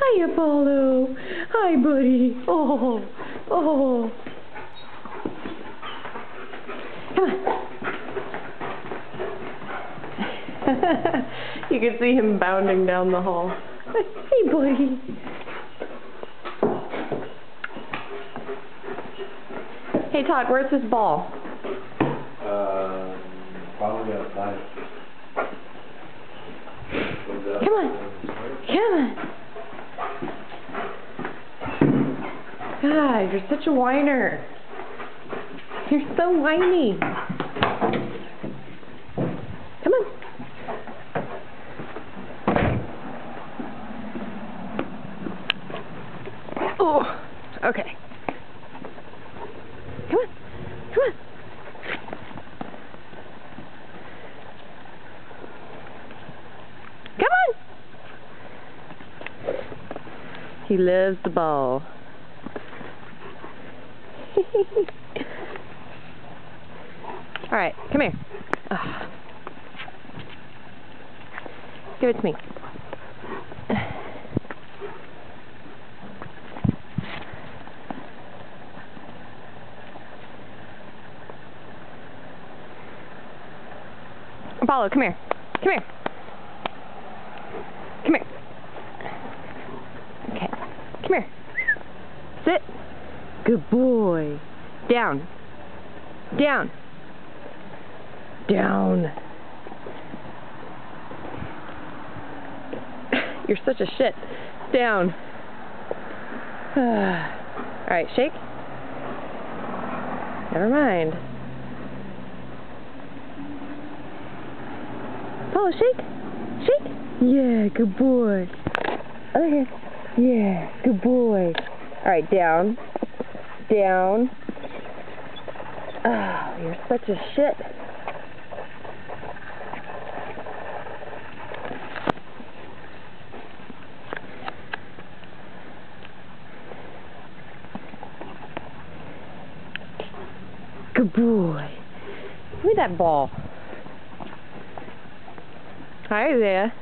Hi, Apollo. Hi, buddy. Oh, oh. Come on. You can see him bounding down the hall. Hey, buddy. Hey, Todd, where's this ball? Probably outside. Come on. Come on. God, you're such a whiner. You're so whiny. Come on. Oh, okay. Come on. Come on. Come on. He loves the ball. All right, come here. Ugh. Give it to me. Apollo, come here. Come here. Come here. Okay. Come here. Sit. Good boy. Down. Down. Down. You're such a shit. Down. Alright, shake. Never mind. Apollo, shake. Shake. Yeah, good boy. Other hand. Yeah, good boy. Alright, down. Down. Oh, you're such a shit. Good boy. Give me that ball. Hi there.